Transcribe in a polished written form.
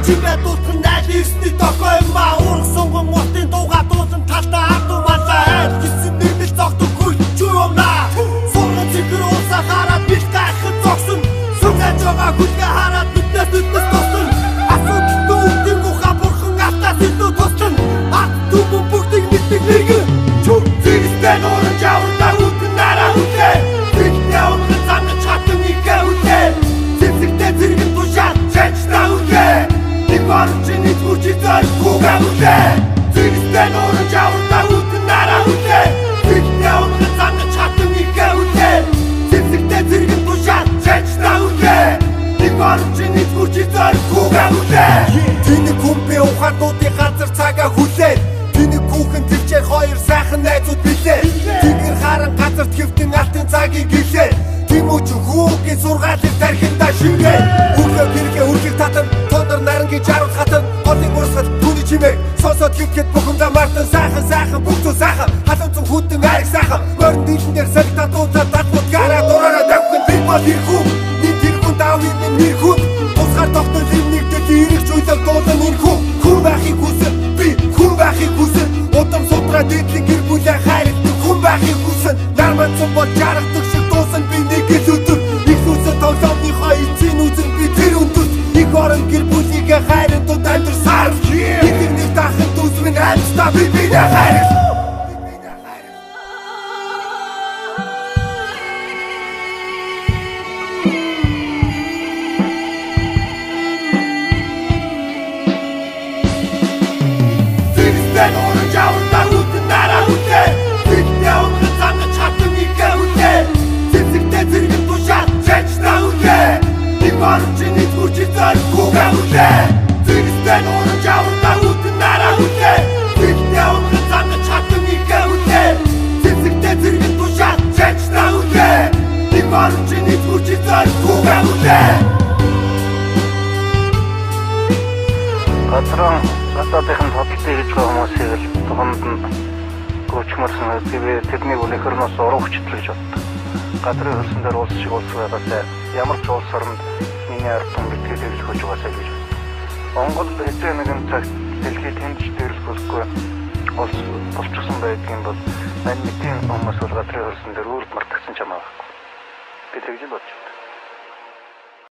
Чимээ дуутхан найдэрсний тохой ма урах сунган муртын дууга дуусан талдаа ардуу малаа айл гисэн нэрмэл зогтон хүйт чуумна Сурган цэгэр уусаа хараад бил гайхад зогсон Сүнгэж байгаа хүлгээ хараад нүднээс туссан Асуудалтай үгдэн гуха бурхан алтаас илүү туссан Ат түмэн бүгдийг мэддэг нэргэн Чүр зэгстэй нууран жавртаа үтэн нараа хүлээ Зэгтээ унган зангаж хатан ихэ хүлээ Зэвсэгтэй зэрэгэн тушаад чэнчтаа хүлээ Нэг баруун чиний зүрчийг зорих хүүгээ хүлээ Зэгстэй нууран жавртаа үтэн нараа хүлээ Зэгтээ унган зангаж хатан ихэ хүлээ Зэвсэгтэй зэрэгэн тушаад чэнчтаа хүлээ Нэг баруун чиний зүрчийг зорих хүүгээ хүлээ Тэнэг хүмбэ ухаануудын газар цагаа хүлээ Тэнэг хүүхэн төвчээр хоёр сайхан найзууд билээ Тэнгэр харан газарт хэвтэн алтын цагийг гэлээ Тэмүүч хүүгийн сургаалыг тархиндаа шингээ Үрлөө гэргээ үргэлж татан Тонор нарангийн жаргал хатан Голын урсгал түүний чимээг Сонсоод хөвчэд бухимдаа мартан Сайхан бүгдөө сайхан Халуун цум хүтэн ариг сайхан Морин дийшин дээр салгитаа дууцаад Дадлууд гараа дураараа давхын Би бол ирхүү Нэг тэрхүү давын минь нэрхүү Тусгаар доктор лимнэгдэл ирэх чуйлаг дуулан ирхүү Хүн байхыг хүсэн Би хүн байхыг хүсэн Удам судраа дэдлэн гэр бүлээ хайрладаг Хүн байхыг хүсэн Нарман цум бол жаргадаг шиг дуусан Би нэг л өдөр Их үсэн тоглоомныхоо эцсийн үзэн би тэр өндөрт Их орон гэр бүлийгээ хайрын дунд амьдрсаар Нэг дахин дүүсмэн амьстаа би бинэ хайрл Зэгстэй нууран жавртаа үтэн нараа хүлээ Зэгтээ унган зангаж хатан ихэ хүлээ Зэвсэгтэй зэрэгэн тушаад чэнчтаа хүлээ Нэг баруун чиний зүрчийг зорих хүүгээ хүлээ Зэгстэй нууран жавртаа үтэн нараа хүлээ Зэгтээ унган зангаж хатан ихэ хүлээ Зэвсэгтэй зэрэгэн тушаад чэнчтаа хүлээ Нэг баруун чиний зүрчийг зорих хүүгээ хүлээ Гадран гадаадын тодтолтой хийж байгаа хүмүүсийг л тухамд нь гүйчмэрсэн үгүй тэднийг үнэхэрнээс уруу хүчтэй гэж боддог. Гадрын хөрсөн дээр улс шиг улс байгаасаа ямар ч улс оронд миний ард түмэг төлөвлөх гэж байгаасаа гэж боддог. Монгол хэзээ нэгэн цагт дэлхийд тэнд ч төрөлхөхгүй улс болчихсон байдгийн бол мань мэдэн хүмүүс бол гадрын хөрсөн дээр үрд мартагсан ч хамаагүй. Би тэгж л бодож байна.